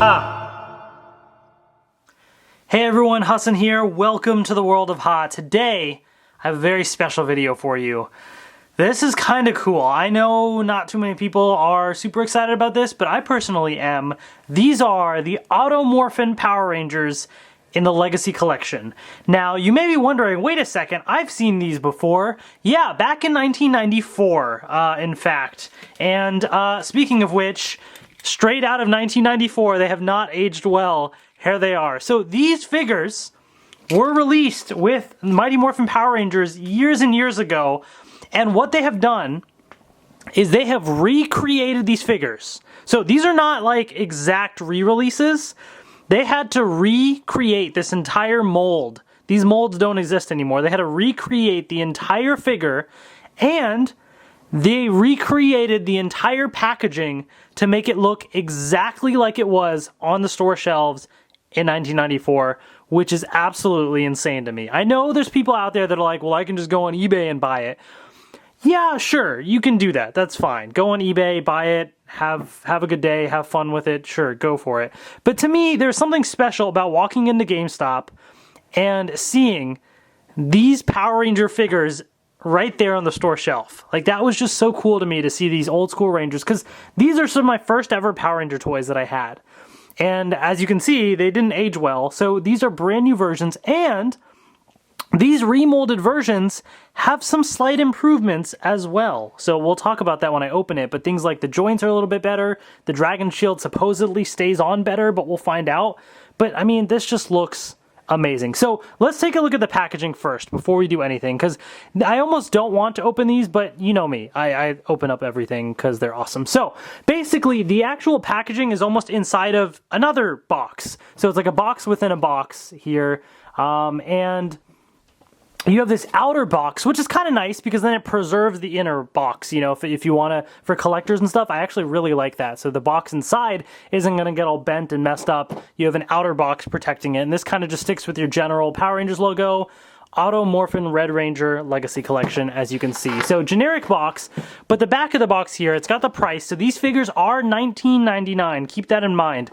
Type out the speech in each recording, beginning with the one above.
Ha! Hey everyone, Hassan here. Welcome to the world of Ha. Today, I have a very special video for you. This is kind of cool. I know not too many people are super excited about this, but I personally am. These are the Morphin Power Rangers in the Legacy Collection. Now, you may be wondering, wait a second, I've seen these before. Yeah, back in 1994, in fact. And speaking of which, straight out of 1994, they have not aged well. Here they are. So these figures were released with Mighty Morphin Power Rangers years and years ago, and what they have done is they have recreated these figures. So these are not like exact re-releases. They had to recreate this entire mold. These molds don't exist anymore. They had to recreate the entire figure, and they recreated the entire packaging to make it look exactly like it was on the store shelves in 1994, which is absolutely insane to me. I know there's people out there that are like, well, I can just go on eBay and buy it. Yeah, sure, you can do that. That's fine. Go on eBay, buy it, have a good day, have fun with it. Sure, go for it. But to me, there's something special about walking into GameStop and seeing these Power Ranger figures right there on the store shelf. Like, that was just so cool to me to see these old school Rangers, because these are some of my first ever Power Ranger toys that I had. And as you can see, they didn't age well. So these are brand new versions, and these remolded versions have some slight improvements as well. So we'll talk about that when I open it, but things like the joints are a little bit better. The Dragon Shield supposedly stays on better, but we'll find out. But I mean, this just looks amazing. So let's take a look at the packaging first before we do anything, because I almost don't want to open these, but you know me. I open up everything because they're awesome. So basically, the actual packaging is almost inside of another box. So it's like a box within a box here, and you have this outer box, which is kind of nice because then it preserves the inner box, you know, if you want to, for collectors and stuff. I actually really like that. So the box inside isn't going to get all bent and messed up. You have an outer box protecting it, and this kind of just sticks with your general Power Rangers logo. Morphin Red Ranger Legacy Collection, as you can see. So generic box, but the back of the box here, it's got the price. So these figures are $19.99. Keep that in mind.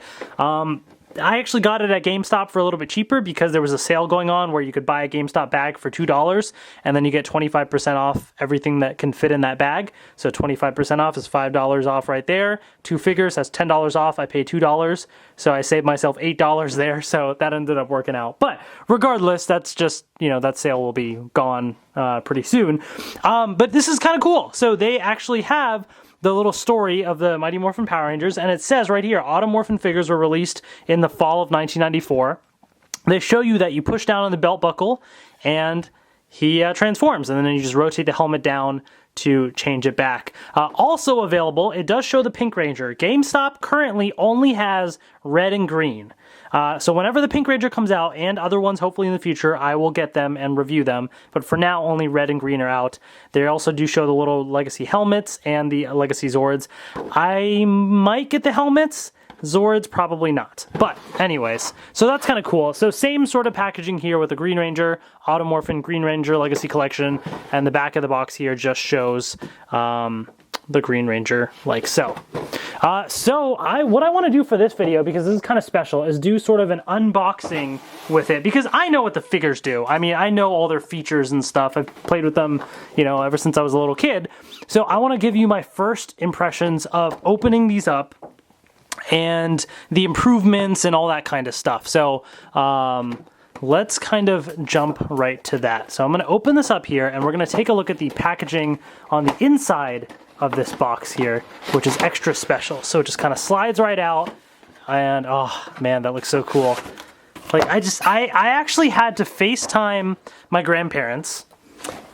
I actually got it at GameStop for a little bit cheaper because there was a sale going on where you could buy a GameStop bag for $2 and then you get 25% off everything that can fit in that bag. So 25% off is $5 off right there. 2 figures, that's $10 off. I paid $2. So I saved myself $8 there. So that ended up working out. But regardless, that's just, you know, that sale will be gone pretty soon. But this is kind of cool. So they actually have the little story of the Mighty Morphin Power Rangers, and it says right here, Morphin figures were released in the fall of 1994. They show you that you push down on the belt buckle, and he transforms, and then you just rotate the helmet down to change it back. Also available, it does show the Pink Ranger. GameStop currently only has red and green. So whenever the Pink Ranger comes out, and other ones hopefully in the future, I will get them and review them. But for now, only red and green are out. They also do show the little Legacy helmets and the Legacy Zords. I might get the helmets. Zords, probably not. But anyways, so that's kind of cool. So same sort of packaging here with the Green Ranger, Morphin Green Ranger Legacy Collection, and the back of the box here just shows the Green Ranger like so. What I want to do for this video, because this is kind of special, is do sort of an unboxing with it, because I know what the figures do. I mean, I know all their features and stuff. I've played with them, you know, ever since I was a little kid. So I want to give you my first impressions of opening these up and the improvements and all that kind of stuff. So let's kind of jump right to that. So I'm going to open this up here, and we're going to take a look at the packaging on the inside of this box here, which is extra special. So it just kind of slides right out, and oh man, that looks so cool. Like, I actually had to FaceTime my grandparents,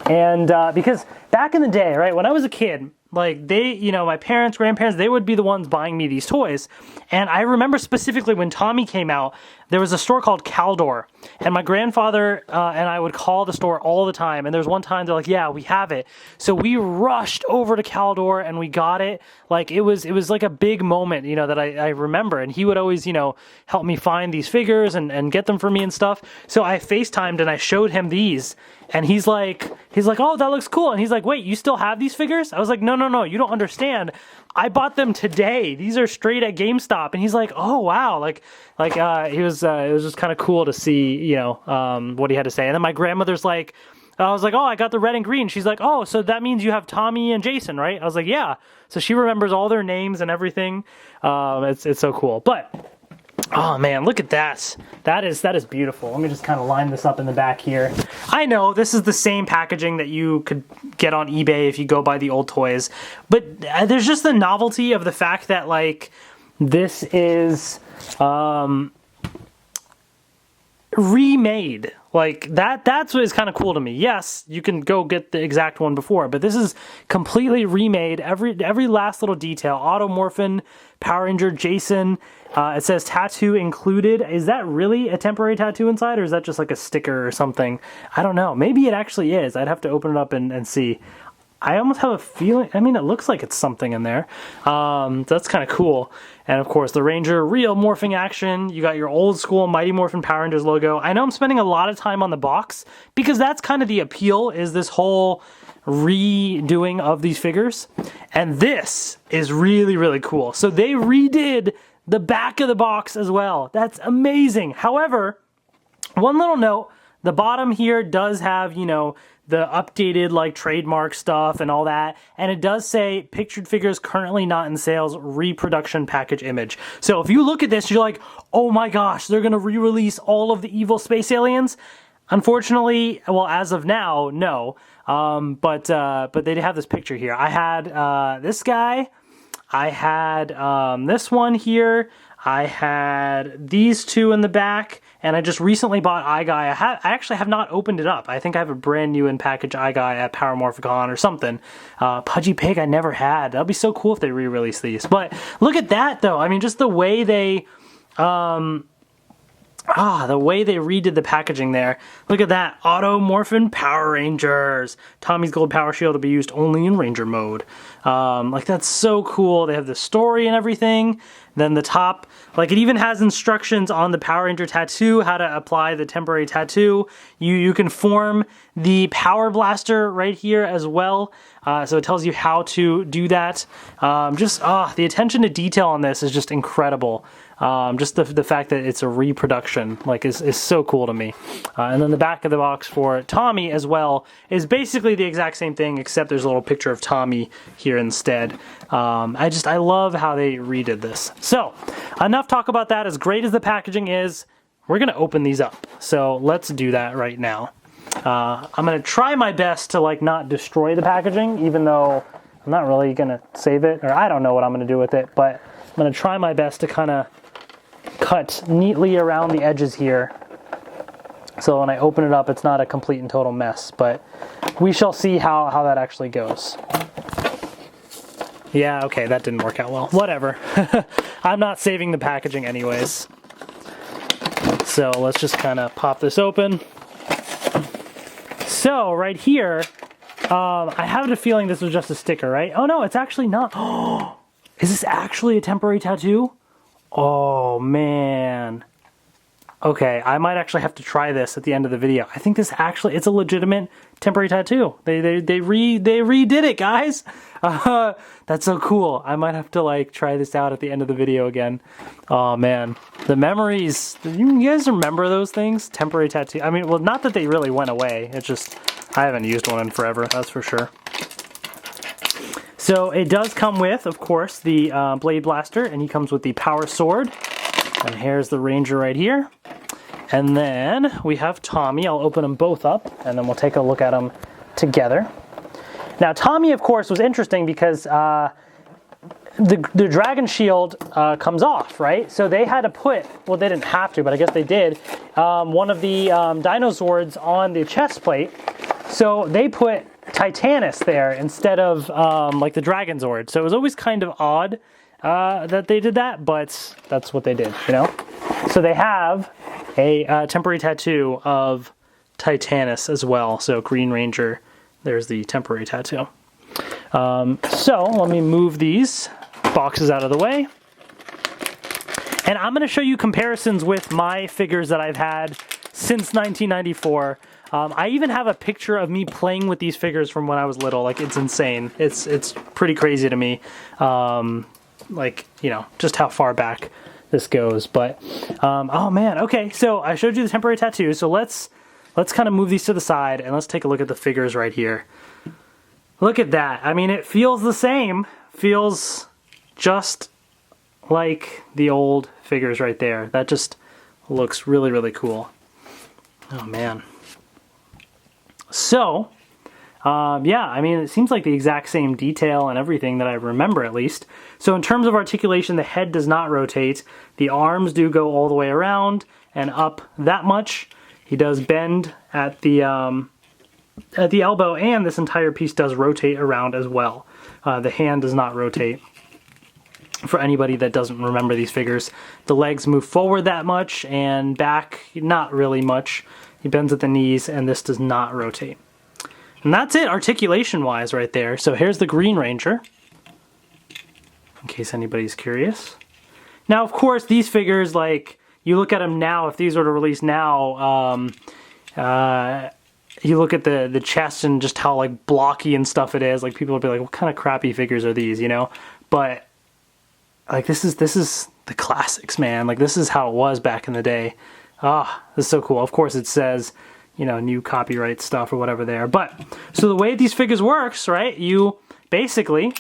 and because back in the day, right, when I was a kid, like, they, you know, my parents, grandparents, they would be the ones buying me these toys. And I remember specifically when Tommy came out, there was a store called Caldor. And my grandfather and I would call the store all the time. And there was one time they're like, yeah, we have it. So we rushed over to Caldor and we got it. Like, it was like a big moment, you know, that I remember. And he would always, you know, help me find these figures and get them for me and stuff. So I FaceTimed and I showed him these. And he's like, oh, that looks cool. And he's like, wait, you still have these figures? I was like, no, no, you don't understand. I bought them today. These are straight at GameStop. And he's like, oh, wow. It was just kind of cool to see, you know, what he had to say. And then my grandmother's like, I was like, oh, I got the red and green. She's like, oh, so that means you have Tommy and Jason, right? I was like, yeah. So she remembers all their names and everything. It's so cool. But, oh man, look at that. That is beautiful. Let me just kind of line this up in the back here. I know this is the same packaging that you could get on eBay if you go buy the old toys. But there's just the novelty of the fact that, like, this is remade. Like, that's what is kind of cool to me. Yes, you can go get the exact one before, but this is completely remade. Every last little detail. Auto Morphin, Power Ranger, Jason. It says tattoo included. Is that really a temporary tattoo inside, or is that just like a sticker or something? I don't know. Maybe it actually is. I'd have to open it up and see. I almost have a feeling, I mean, it looks like it's something in there. That's kind of cool. And of course, the Ranger real morphing action. You got your old school Mighty Morphin Power Rangers logo. I know I'm spending a lot of time on the box because that's kind of the appeal, is this whole redoing of these figures. And this is really, really cool. So they redid the back of the box as well. That's amazing. However, one little note, the bottom here does have, you know, the updated like trademark stuff and all that, and it does say pictured figures currently not in sales, reproduction package image. So if you look at this, you're like, oh my gosh, they're gonna re-release all of the evil space aliens. Unfortunately, well, as of now, no. But they have this picture here. I had this guy, I had this one here, I had these two in the back, and I just recently bought iGuy. I actually have not opened it up. I think I have a brand new in package iGuy at Power Morphicon or something. Pudgy Pig I never had. That'd be so cool if they re-release these. But look at that though. I mean, just the way they redid the packaging there. Look at that. Auto Morphin Power Rangers. Tommy's gold power shield to be used only in Ranger mode. Like, that's so cool. They have the story and everything. Then the top, like, it even has instructions on the Power Ranger tattoo, how to apply the temporary tattoo. You can form the Power Blaster right here as well. So it tells you how to do that. The attention to detail on this is just incredible. Just the fact that it's a reproduction, like, is so cool to me. And then the back of the box for Tommy as well is basically the exact same thing, except there's a little picture of Tommy here instead. I love how they redid this. So, enough talk about that. As great as the packaging is, we're gonna open these up. So let's do that right now. I'm gonna try my best to, like, not destroy the packaging, even though I'm not really gonna save it, or I don't know what I'm gonna do with it, but I'm gonna try my best to kind of cut neatly around the edges here, so when I open it up it's not a complete and total mess, but we shall see how that actually goes. Yeah, okay, that didn't work out well. Whatever. I'm not saving the packaging anyways. So let's just kind of pop this open. So right here, I have a feeling this was just a sticker, right? Oh no, it's actually not. Oh, is this actually a temporary tattoo? Oh man. Okay, I might actually have to try this at the end of the video. I think this actually, it's a legitimate temporary tattoo. They redid it, guys. That's so cool. I might have to, like, try this out at the end of the video again. Oh man, the memories. You guys remember those things? Temporary tattoo. I mean, well, not that they really went away. It's just, I haven't used one in forever, that's for sure. So it does come with, of course, the Blade Blaster, and he comes with the Power Sword. And here's the Ranger right here. And then we have Tommy. I'll open them both up, and then we'll take a look at them together. Now, Tommy, of course, was interesting because the Dragon Shield comes off, right? So they had to put, well, they didn't have to, but I guess they did, one of the Dino Swords on the chest plate. So they put Titanus there instead of like the Dragon Zord. So it was always kind of odd that they did that, but that's what they did, you know? So they have a temporary tattoo of Titanus as well. So Green Ranger, there's the temporary tattoo. So let me move these boxes out of the way. And I'm going to show you comparisons with my figures that I've had since 1994. I even have a picture of me playing with these figures from when I was little. Like, it's insane. It's pretty crazy to me. Like, you know, just how far back this goes. But, oh man, okay, so I showed you the temporary tattoos, so let's kind of move these to the side, and let's take a look at the figures right here. Look at that. I mean, it feels the same. Feels just like the old figures right there. That just looks really, really cool. Oh man. So, yeah, I mean, it seems like the exact same detail and everything that I remember, at least. So in terms of articulation, the head does not rotate. The arms do go all the way around and up that much. He does bend at the elbow, and this entire piece does rotate around as well. The hand does not rotate. For anybody that doesn't remember these figures, the legs move forward that much, and back, not really much. He bends at the knees, and this does not rotate. And that's it, articulation-wise, right there. So here's the Green Ranger, in case anybody's curious. Now, of course, these figures, like, you look at them now, if these were to release now, you look at the chest and just how, like, blocky and stuff it is. Like, people would be like, what kind of crappy figures are these, you know? But, like, this is the classics, man. Like, this is how it was back in the day. Ah, this is so cool. Of course, it says, you know, new copyright stuff or whatever there. But, so the way these figures works, right, you basically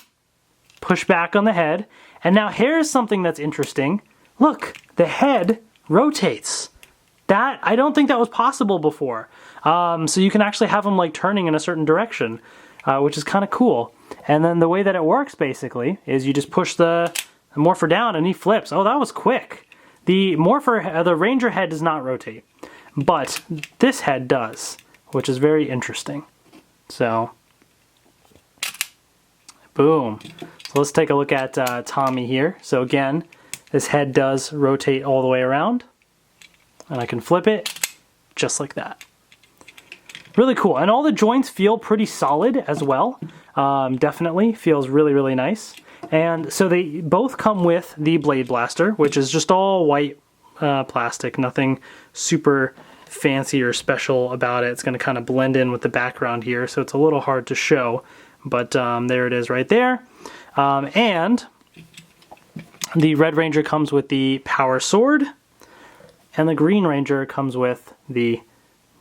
push back on the head. And now here's something that's interesting. Look, the head rotates. That, I don't think that was possible before. So you can actually have them like turning in a certain direction, which is kind of cool. And then the way that it works basically is you just push the Morpher down and he flips. Oh, that was quick. The Ranger head does not rotate, but this head does, which is very interesting. So, boom. So let's take a look at Tommy here. So again, this head does rotate all the way around, and I can flip it just like that. Really cool. And all the joints feel pretty solid as well. Definitely feels really, really nice. And so they both come with the Blade Blaster, which is just all white plastic, nothing super fancy or special about it. It's going to kind of blend in with the background here, so it's a little hard to show, but there it is right there. And the Red Ranger comes with the Power Sword, and the Green Ranger comes with the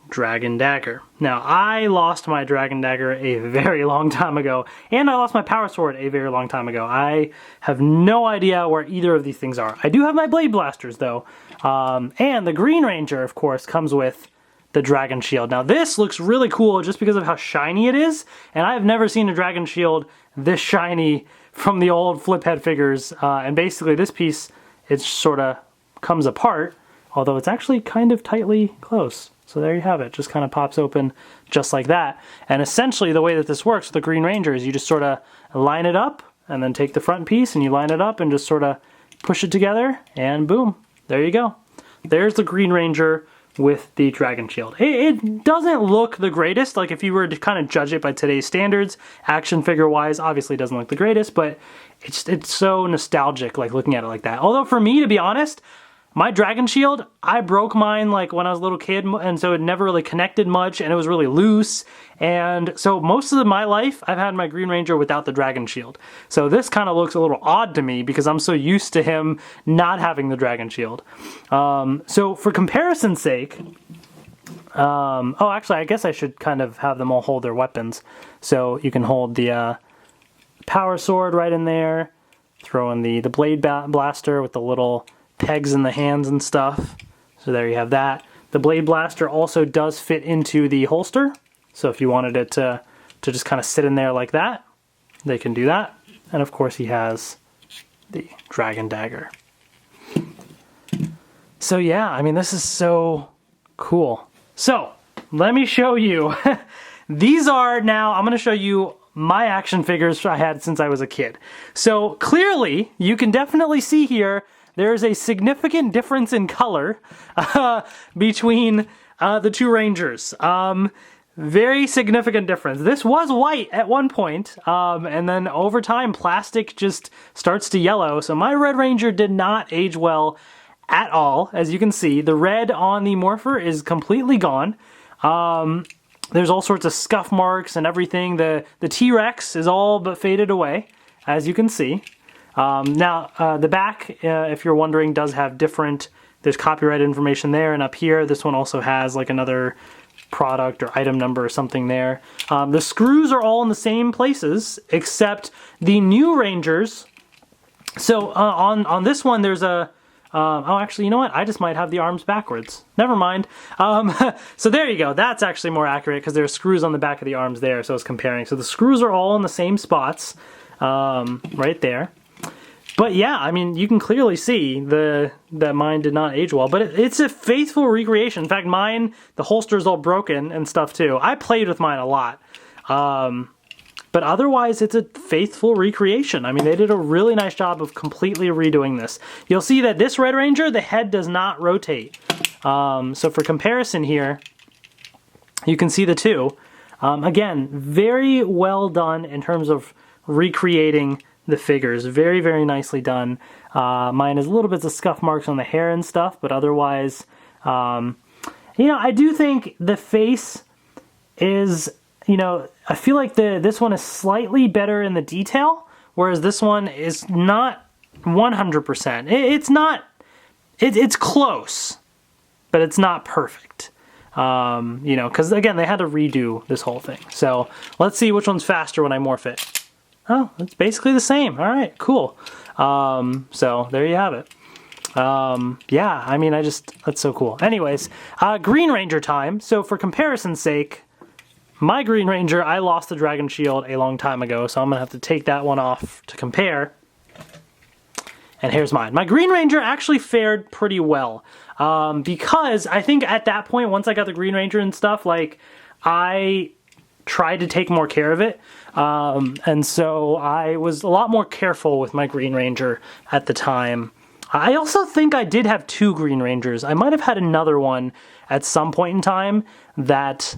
Dragon Dagger. Now, I lost my Dragon Dagger a very long time ago, and I lost my Power Sword a very long time ago. I have no idea where either of these things are. I do have my Blade Blasters, though. And the Green Ranger, of course, comes with the Dragon Shield. Now, this looks really cool just because of how shiny it is, and I have never seen a Dragon Shield this shiny from the old flip head figures. And basically, this piece, it sort of comes apart, although it's actually kind of tightly closed. So there you have it, just kind of pops open just like that. And essentially the way that this works with the Green Ranger is you just sort of line it up and then take the front piece and you line it up and just sort of push it together and boom, there you go. There's the Green Ranger with the Dragon Shield. It doesn't look the greatest, like if you were to kind of judge it by today's standards, action figure wise, obviously it doesn't look the greatest, but it's so nostalgic like looking at it like that. Although for me, to be honest, my Dragon Shield, I broke mine like when I was a little kid, and so it never really connected much, and it was really loose. And so most of my life, I've had my Green Ranger without the Dragon Shield. So this kind of looks a little odd to me because I'm so used to him not having the Dragon Shield. So for comparison's sake, oh, actually, I guess I should kind of have them all hold their weapons. So you can hold the Power Sword right in there, throw in the Blade Blaster with the little pegs in the hands and stuff. So there you have that. The Blade Blaster also does fit into the holster. So if you wanted it to just kind of sit in there like that, they can do that. And of course he has the Dragon Dagger. So yeah, I mean, this is so cool. So let me show you. These are now, I'm going to show you my action figures I had since I was a kid. So clearly you can definitely see here there's a significant difference in color between the two Rangers. Very significant difference. This was white at one point, and then over time plastic just starts to yellow. So my Red Ranger did not age well at all. As you can see, the red on the Morpher is completely gone. There's all sorts of scuff marks and everything. The T-Rex is all but faded away, as you can see. Now, the back, if you're wondering, does have different, there's copyright information there, and up here, this one also has like another product or item number or something there. The screws are all in the same places, except the new Rangers. So on this one, there's a, oh, actually, you know what? I just might have the arms backwards. Never mind. So there you go. That's actually more accurate because there are screws on the back of the arms there, so it's comparing. So the screws are all in the same spots, right there. But yeah, I mean, you can clearly see that mine did not age well, but it's a faithful recreation. In fact, mine, the holster is all broken and stuff too. I played with mine a lot. But otherwise, it's a faithful recreation. I mean, they did a really nice job of completely redoing this. You'll see that this Red Ranger, the head does not rotate. So for comparison here, you can see the two. Again, very well done in terms of recreating the figures. Very, very nicely done. Mine has a little bit of scuff marks on the hair and stuff, but otherwise, you know, I do think the face is, you know, I feel like this one is slightly better in the detail, whereas this one is not 100%. It's not, it's close, but it's not perfect. You know, because again, they had to redo this whole thing. So let's see which one's faster when I morph it. Oh, it's basically the same. All right, cool. So there you have it. Yeah, I mean, that's so cool. Anyways, Green Ranger time. So for comparison's sake, my Green Ranger, I lost the Dragon Shield a long time ago, so I'm going to have to take that one off to compare. And here's mine. My Green Ranger actually fared pretty well, because I think at that point, once I got the Green Ranger and stuff, like, I tried to take more care of it, and so I was a lot more careful with my Green Ranger at the time. I also think I did have two Green Rangers. I might have had another one at some point in time that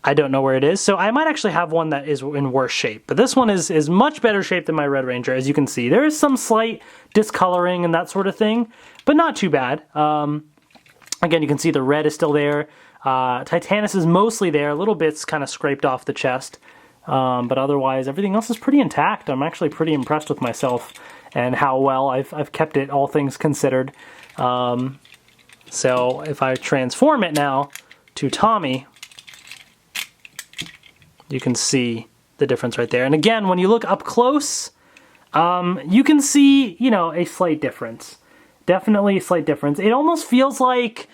I don't know where it is, so I might actually have one that is in worse shape. But this one is much better shape than my Red Ranger, as you can see. There is some slight discoloring and that sort of thing, but not too bad. Again, you can see the red is still there. Titanus is mostly there, little bits kind of scraped off the chest. But otherwise, everything else is pretty intact. I'm actually pretty impressed with myself and how well I've kept it, all things considered. So if I transform it now to Tommy, you can see the difference right there. And again, when you look up close, you can see, you know, a slight difference. Definitely a slight difference. It almost feels like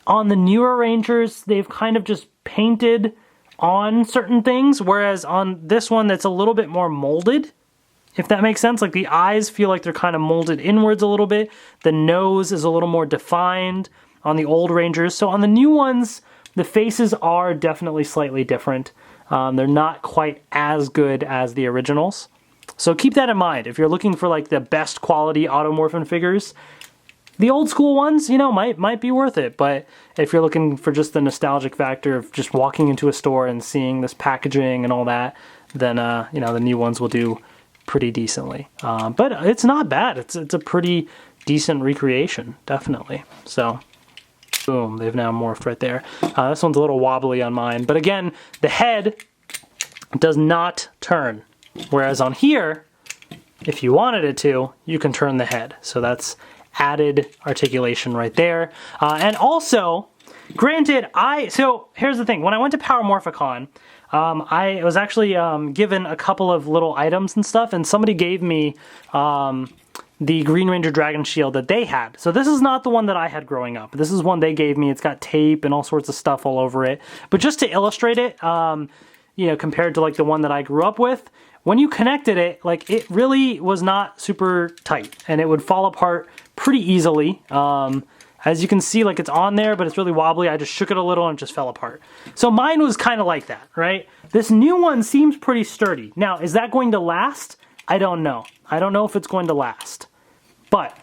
on the newer Rangers, they've kind of just painted on certain things, whereas on this one, that's a little bit more molded, if that makes sense. Like, the eyes feel like they're kind of molded inwards a little bit. The nose is a little more defined on the old Rangers. So on the new ones, the faces are definitely slightly different. They're not quite as good as the originals. So keep that in mind. If you're looking for like the best quality Automorphin figures, the old school ones, you know, might be worth it. But if you're looking for just the nostalgic factor of just walking into a store and seeing this packaging and all that, then, you know, the new ones will do pretty decently. But it's not bad. It's a pretty decent recreation, definitely. So boom, they've now morphed right there. This one's a little wobbly on mine. But again, the head does not turn. Whereas on here, if you wanted it to, you can turn the head. So that's added articulation right there. And also, granted, so here's the thing. When I went to Power Morphicon, I was actually given a couple of little items and stuff, and somebody gave me the Green Ranger Dragon Shield that they had. So this is not the one that I had growing up. This is one they gave me. It's got tape and all sorts of stuff all over it. But just to illustrate it, you know, compared to like the one that I grew up with, when you connected it, like, it really was not super tight and it would fall apart pretty easily. As you can see, like, it's on there, but it's really wobbly. I just shook it a little and it just fell apart. So mine was kind of like that, right? This new one seems pretty sturdy. Now, is that going to last? I don't know. I don't know if it's going to last, but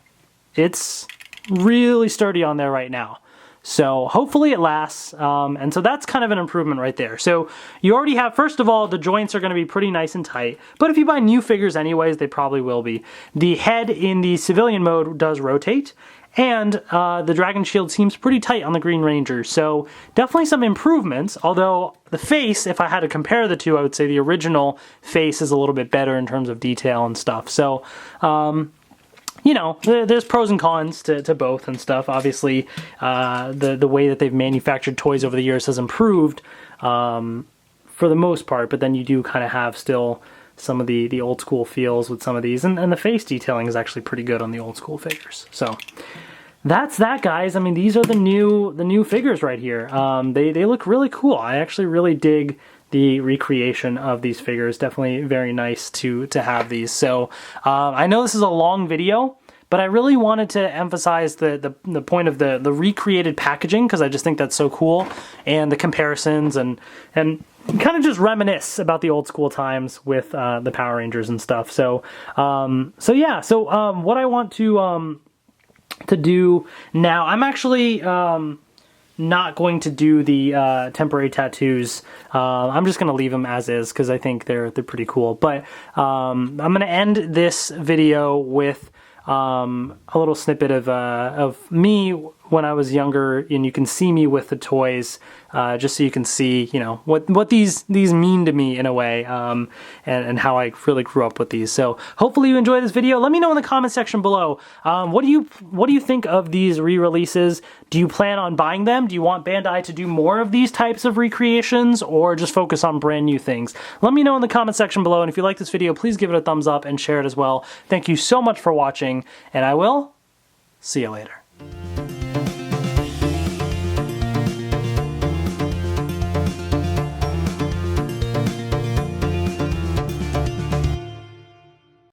it's really sturdy on there right now. So hopefully it lasts, and so that's kind of an improvement right there. So you already have, first of all, the joints are going to be pretty nice and tight, but if you buy new figures anyways, they probably will be. The head in the civilian mode does rotate, And the Dragon Shield seems pretty tight on the Green Ranger, so definitely some improvements, although the face, if I had to compare the two, I would say the original face is a little bit better in terms of detail and stuff. So, you know, there's pros and cons to both and stuff. Obviously, the way that they've manufactured toys over the years has improved for the most part, but then you do kind of have still some of the old school feels with some of these, and the face detailing is actually pretty good on the old school figures. So that's that, guys. I mean, these are the new figures right here. They look really cool. I actually really dig the recreation of these figures. Definitely very nice to have these. So I know this is a long video, but I really wanted to emphasize the point of the recreated packaging, because I just think that's so cool, and the comparisons, and kind of just reminisce about the old school times with the Power Rangers and stuff. So yeah. So what I want to do now, I'm actually not going to do the temporary tattoos. I'm just going to leave them as is, because I think they're pretty cool. But I'm going to end this video with a little snippet of me when I was younger, and you can see me with the toys, just so you can see, you know, what these mean to me in a way, and how I really grew up with these. So hopefully you enjoy this video. Let me know in the comment section below, what do you think of these re-releases? Do you plan on buying them? Do you want Bandai to do more of these types of recreations, or just focus on brand new things? Let me know in the comment section below, and if you like this video, please give it a thumbs up and share it as well. Thank you so much for watching, and I will see you later.